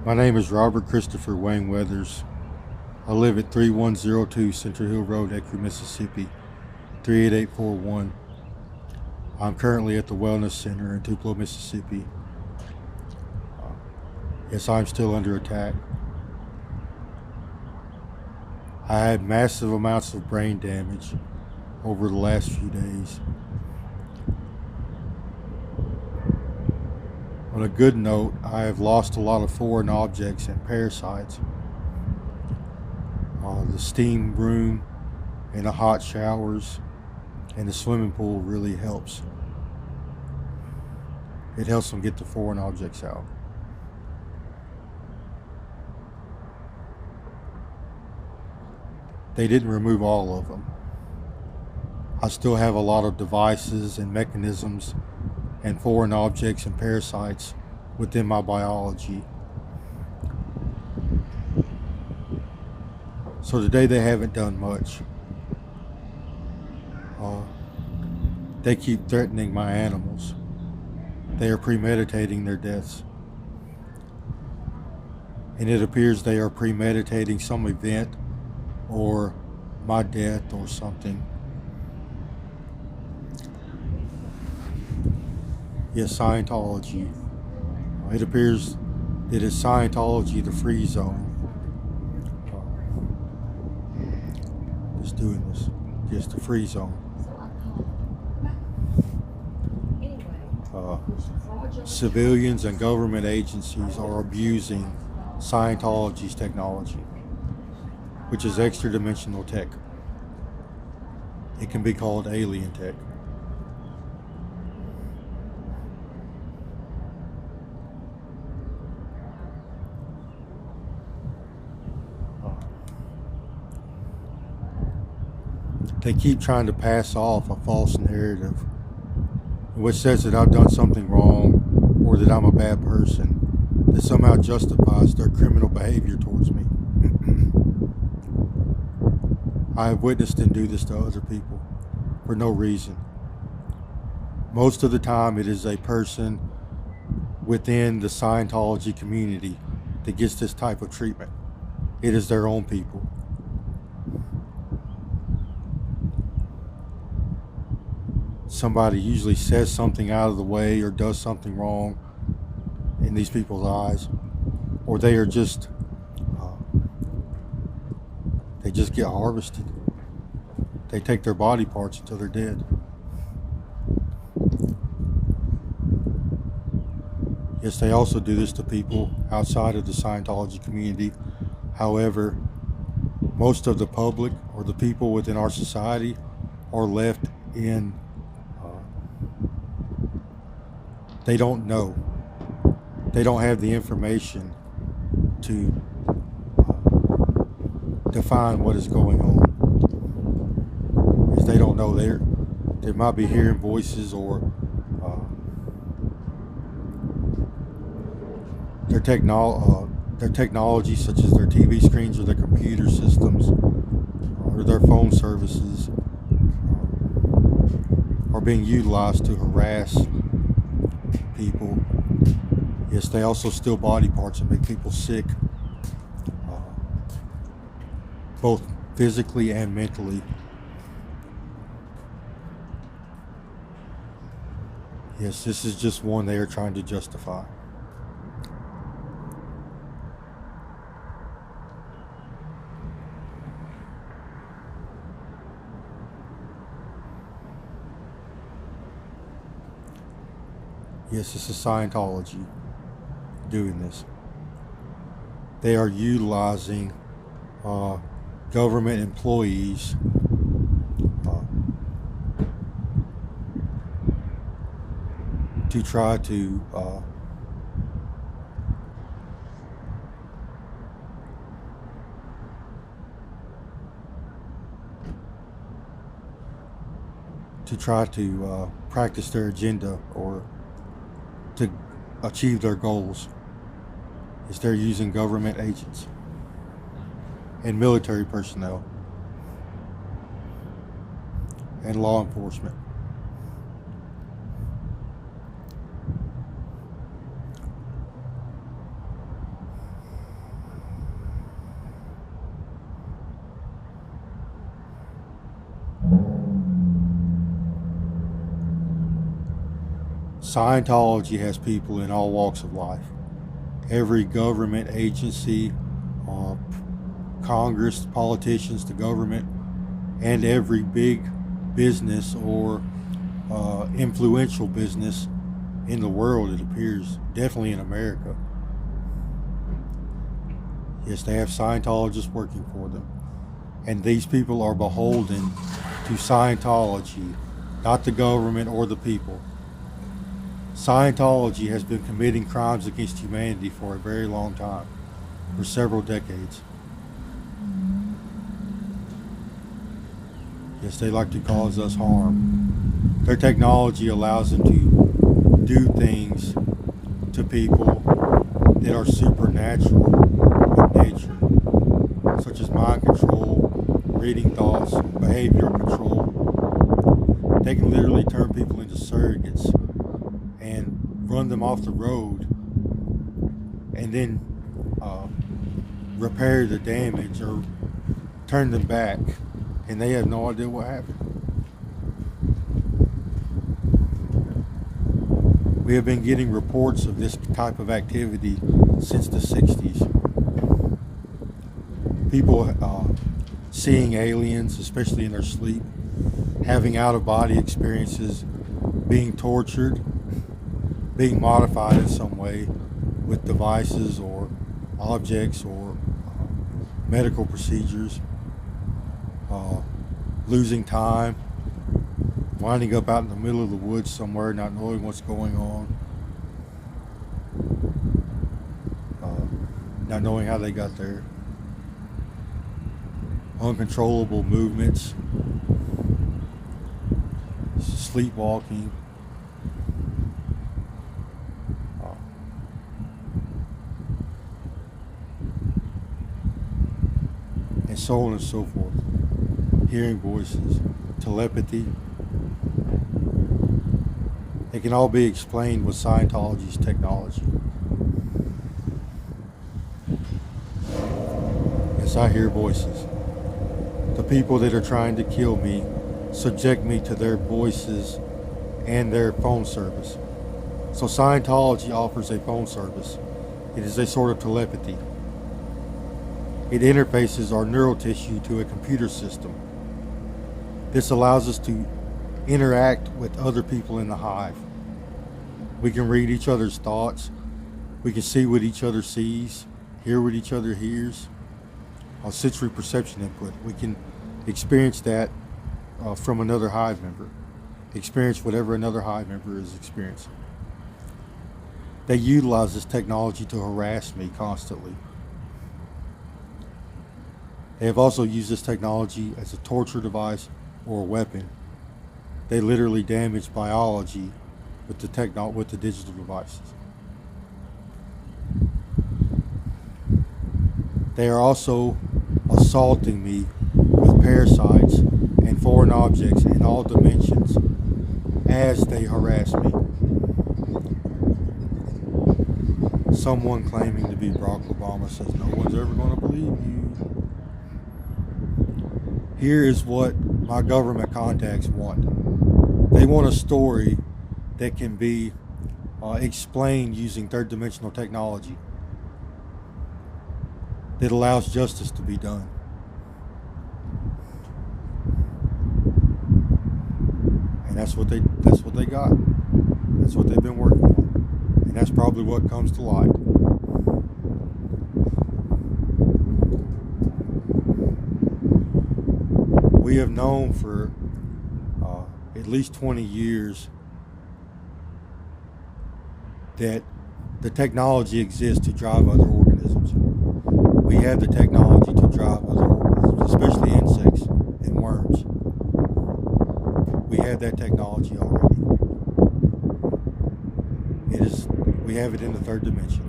My name is Robert Christopher Wayne Weathers. I live at 3102 Central Hill Road, Ecru, Mississippi, 38841. I'm currently at the Wellness Center in Tupelo, Mississippi. Yes, I'm still under attack. I had massive amounts of brain damage over the last few days. On a good note, I have lost a lot of foreign objects and parasites. The steam room and the hot showers and the swimming pool really helps. It helps them get the foreign objects out. They didn't remove all of them. I still have a lot of devices and mechanisms and foreign objects and parasites within my biology. So today they haven't done much. They keep threatening my animals. They are premeditating their deaths. And it appears they are premeditating some event or my death or something. Yes, Scientology. It appears that it's Scientology, the free zone. Just doing this. Just the free zone. Civilians and government agencies are abusing Scientology's technology, which is extra-dimensional tech. It can be called alien tech. They keep trying to pass off a false narrative, which says that I've done something wrong or that I'm a bad person, that somehow justifies their criminal behavior towards me. I have witnessed them do this to other people for no reason. Most of the time it is a person within the Scientology community that gets this type of treatment. It is their own people. Somebody usually says something out of the way or does something wrong in these people's eyes, or they are just they just get harvested. They take their body parts until they're dead. Yes, they also do this to people outside of the Scientology community. However, most of the public or the people within our society are left in they don't know. They don't have the information to define what is going on. Because they don't know. They might be hearing voices or their technology, such as their TV screens or their computer systems or their phone services, are being utilized to harass people. Yes, they also steal body parts and make people sick, both physically and mentally. Yes, this is just one they are trying to justify. Yes, this is Scientology doing this. They are utilizing government employees to try to practice their agenda or to achieve their goals. Is they're using government agents and military personnel and law enforcement. Scientology has people in all walks of life. Every government agency, uh, Congress, politicians, the government, and every big business or influential business in the world, it appears, definitely in America. Yes, they have Scientologists working for them. And these people are beholden to Scientology, not the government or the people. Scientology has been committing crimes against humanity for a very long time, for several decades. Yes, they like to cause us harm. Their technology allows them to do things to people that are supernatural in nature, such as mind control, reading thoughts, behavioral control. They can literally turn people into surrogates and run them off the road and then repair the damage or turn them back, and they have no idea what happened. We have been getting reports of this type of activity since the 60s. People seeing aliens, especially in their sleep, having out-of-body experiences, being tortured, being modified in some way with devices or objects or medical procedures, losing time, winding up out in the middle of the woods somewhere, not knowing what's going on, not knowing how they got there, uncontrollable movements, sleepwalking, and so on and so forth. Hearing voices, telepathy. They can all be explained with Scientology's technology. Yes, I hear voices. The people that are trying to kill me subject me to their voices and their phone service. So Scientology offers a phone service. It is a sort of telepathy. It interfaces our neural tissue to a computer system. This allows us to interact with other people in the hive. We can read each other's thoughts. We can see what each other sees, hear what each other hears. Sensory perception input. We can experience that from another hive member. Experience whatever another hive member is experiencing. They utilize this technology to harass me constantly. They have also used this technology as a torture device or a weapon. They literally damage biology with the digital devices. They are also assaulting me with parasites and foreign objects in all dimensions as they harass me. Someone claiming to be Barack Obama says, "No one's ever going to believe you." Here is what my government contacts want. They want a story that can be explained using third dimensional technology that allows justice to be done. And that's what they got. That's what they've been working on. And that's probably what comes to light. We have known for at least 20 years that the technology exists to drive other organisms. We have the technology to drive other organisms, especially insects and worms. We have that technology already. We have it in the third dimension.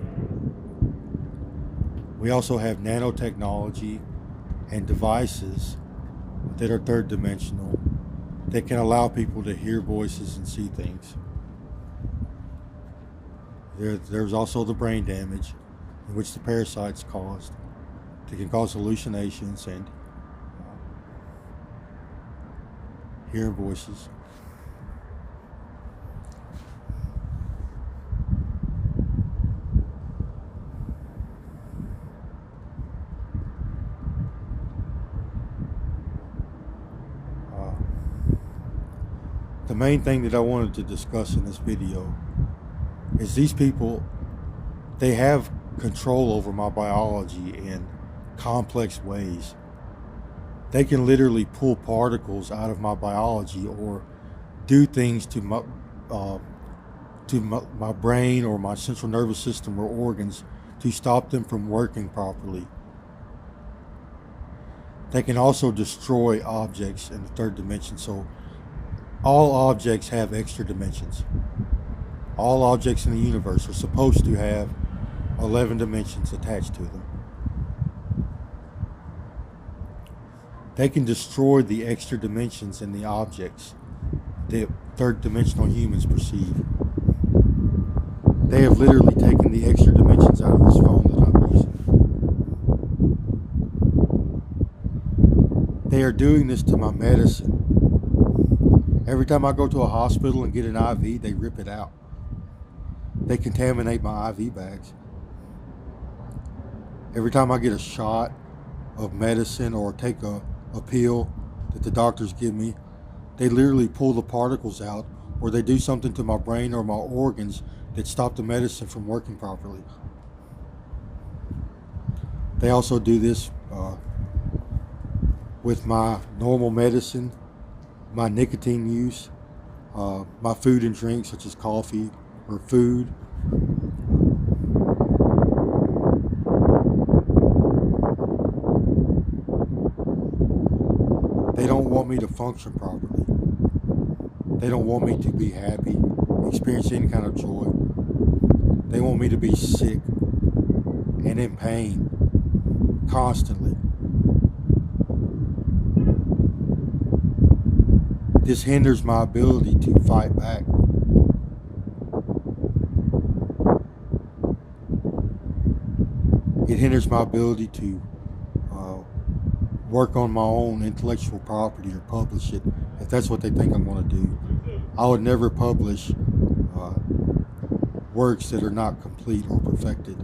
We also have nanotechnology and devices that are third dimensional that can allow people to hear voices and see things. There's also the brain damage in which the parasites caused. They can cause hallucinations and hearing voices. the main thing that I wanted to discuss in this video is these people, they have control over my biology in complex ways. They can literally pull particles out of my biology or do things to my brain or my central nervous system or organs to stop them from working properly. They can also destroy objects in the third dimension. So all objects have extra dimensions. All objects in the universe are supposed to have 11 dimensions attached to them. They can destroy the extra dimensions in the objects that third dimensional humans perceive. They have literally taken the extra dimensions out of this phone that I'm using. They are doing this to my medicine. Every time I go to a hospital and get an IV, they rip it out. They contaminate my IV bags. Every time I get a shot of medicine or take a pill that the doctors give me, they literally pull the particles out, or they do something to my brain or my organs that stop the medicine from working properly. They also do this with my normal medicine, my nicotine use, my food and drink such as coffee or food. They don't want me to function properly. They don't want me to be happy, experience any kind of joy. They want me to be sick and in pain constantly. This hinders my ability to fight back. It hinders my ability to work on my own intellectual property or publish it, if that's what they think I'm going to do. I would never publish works that are not complete or perfected.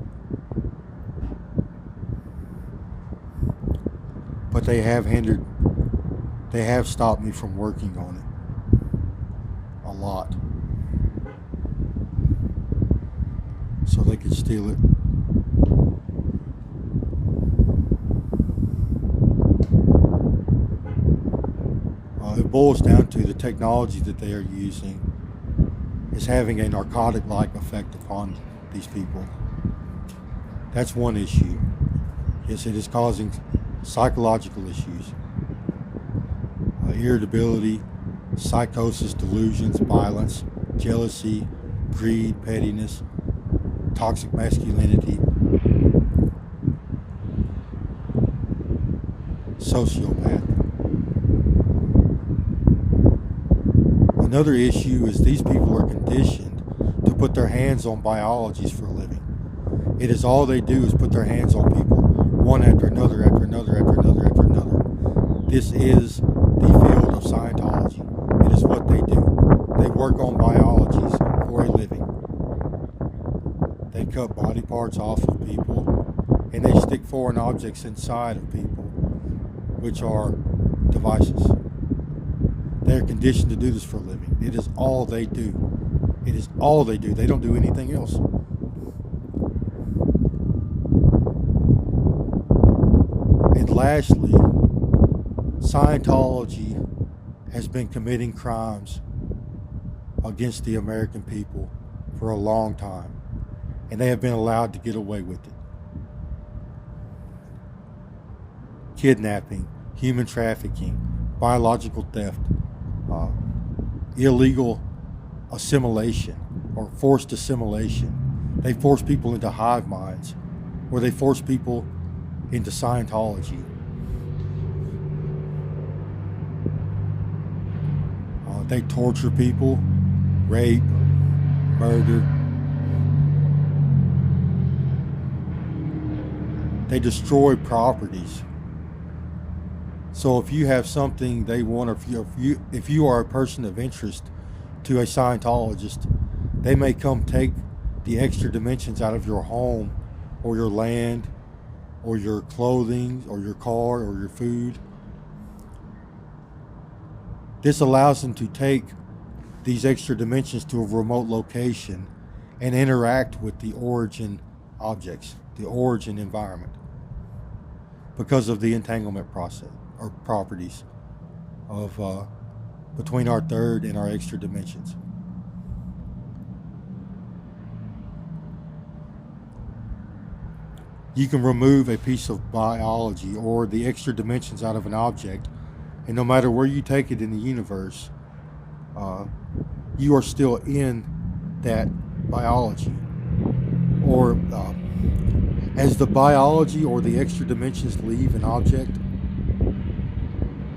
But they have stopped me from working on it a lot. So they could steal it. It boils down to the technology that they are using is having a narcotic-like effect upon these people. That's one issue. Yes, it is causing psychological issues. Irritability, psychosis, delusions, violence, jealousy, greed, pettiness, toxic masculinity, sociopath. Another issue is these people are conditioned to put their hands on biologies for a living. It is all they do is put their hands on people, one after another, after another, after another, after another. This is the field of Scientology. It is what they do. They work on biologies for a living. They cut body parts off of people, and they stick foreign objects inside of people, which are devices. They're conditioned to do this for a living. It is all they do. It is all they do. They don't do anything else. And lastly, Scientology has been committing crimes against the American people for a long time, and they have been allowed to get away with it. Kidnapping, human trafficking, biological theft, illegal assimilation or forced assimilation. They force people into hive minds, or they force people into Scientology. They torture people, rape, murder. They destroy properties. So if you have something they want, or if you are a person of interest to a Scientologist, they may come take the extra dimensions out of your home or your land or your clothing or your car or your food. This allows them to take these extra dimensions to a remote location and interact with the origin objects, the origin environment, because of the entanglement process or properties of between our third and our extra dimensions. You can remove a piece of biology or the extra dimensions out of an object, and no matter where you take it in the universe, you are still in that biology. Or as the biology or the extra dimensions leave an object,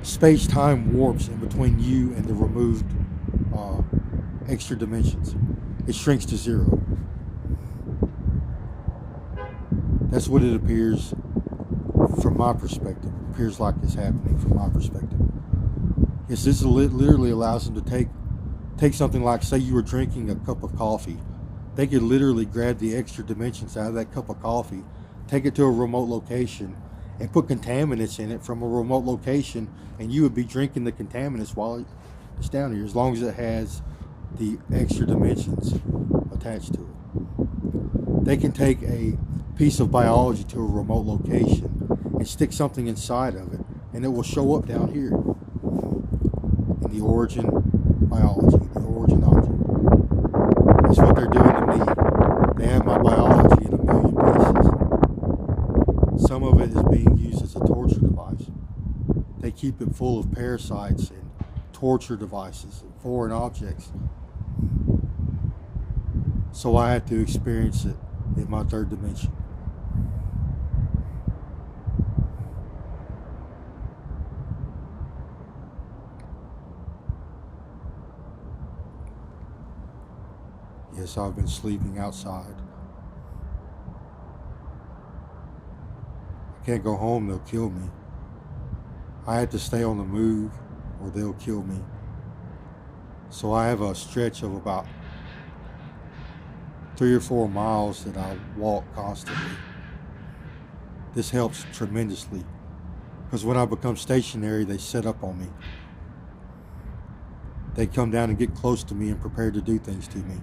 space-time warps in between you and the removed extra dimensions. It shrinks to zero. That's what it appears from my perspective. It appears like it's happening from my perspective. Yes, this literally allows them to take something like, say you were drinking a cup of coffee. They could literally grab the extra dimensions out of that cup of coffee, take it to a remote location, and put contaminants in it from a remote location, and you would be drinking the contaminants while it's down here, as long as it has the extra dimensions attached to it. They can take a piece of biology to a remote location and stick something inside of it, and it will show up down here in the origin biology, the origin object. That's what they're doing to me. They have my biology in a million pieces. Some of it is being used as a torture device. They keep it full of parasites and torture devices and foreign objects. So I have to experience it in my third dimension. Yes, I've been sleeping outside. I can't go home, they'll kill me. I have to stay on the move or they'll kill me. So I have a stretch of about 3 or 4 miles that I walk constantly. This helps tremendously because when I become stationary, they set up on me. They come down and get close to me and prepare to do things to me.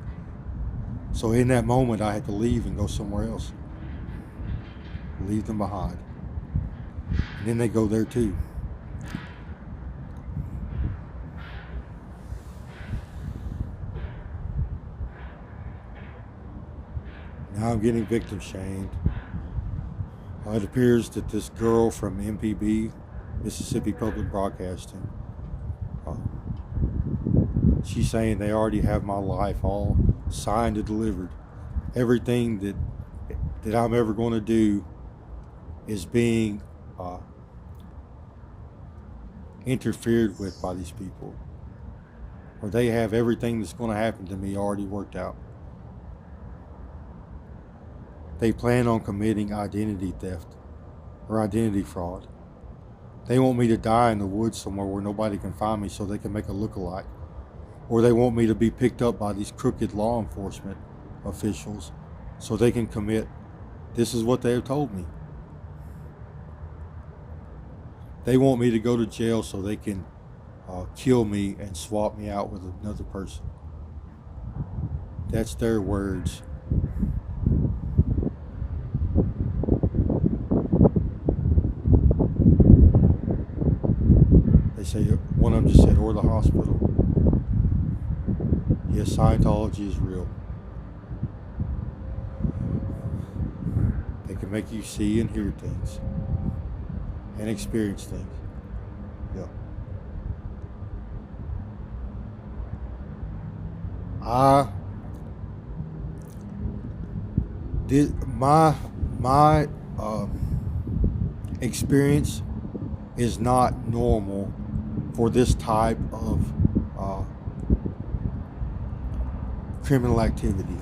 So in that moment, I had to leave and go somewhere else. Leave them behind. And then they go there too. Now I'm getting victim shamed. It appears that this girl from MPB, Mississippi Public Broadcasting, she's saying they already have my life all signed and delivered. Everything that I'm ever going to do is being interfered with by these people. Or they have everything that's going to happen to me already worked out. They plan on committing identity theft or identity fraud. They want me to die in the woods somewhere where nobody can find me so they can make a lookalike. Or they want me to be picked up by these crooked law enforcement officials so they can commit. This is what they have told me. They want me to go to jail so they can kill me and swap me out with another person. That's their words. They say, one of them just said, or the hospital. Yes, Scientology is real. They can make you see and hear things and experience things. Yeah. My experience is not normal for this type of criminal activity.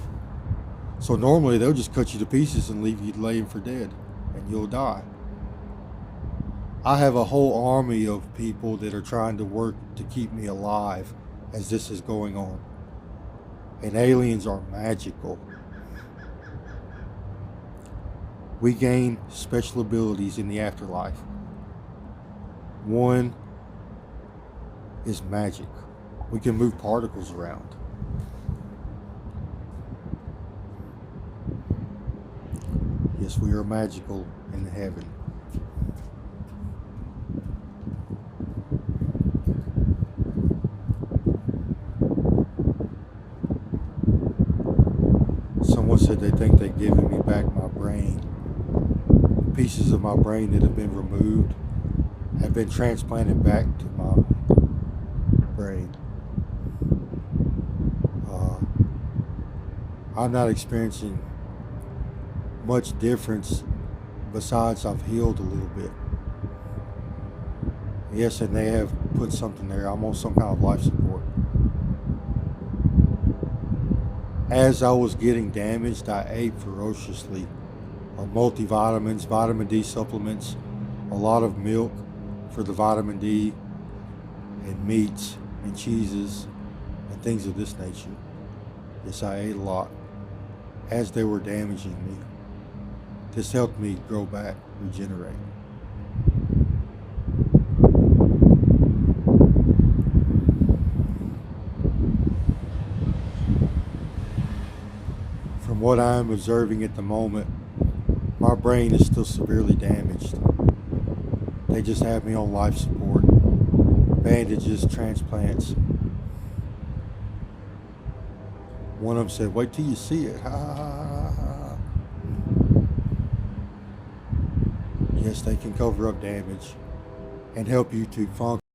So normally they'll just cut you to pieces and leave you laying for dead and you'll die. I have a whole army of people that are trying to work to keep me alive as this is going on. And aliens are magical. We gain special abilities in the afterlife. One is magic. We can move particles around. Yes, we are magical in heaven. Someone said they think they've given me back my brain. Pieces of my brain that have been removed have been transplanted back to my brain. I'm not experiencing much difference besides I've healed a little bit. Yes, and they have put something there. I'm on some kind of life support. As I was getting damaged, I ate ferociously. Multivitamins, vitamin D supplements, a lot of milk for the vitamin D, and meats and cheeses and things of this nature. Yes, I ate a lot as they were damaging me. This helped me grow back, regenerate. From what I'm observing at the moment, my brain is still severely damaged. They just have me on life support, bandages, transplants. One of them said, "Wait till you see it." Ha, ha, ha, ha. Yes, they can cover up damage and help you to function.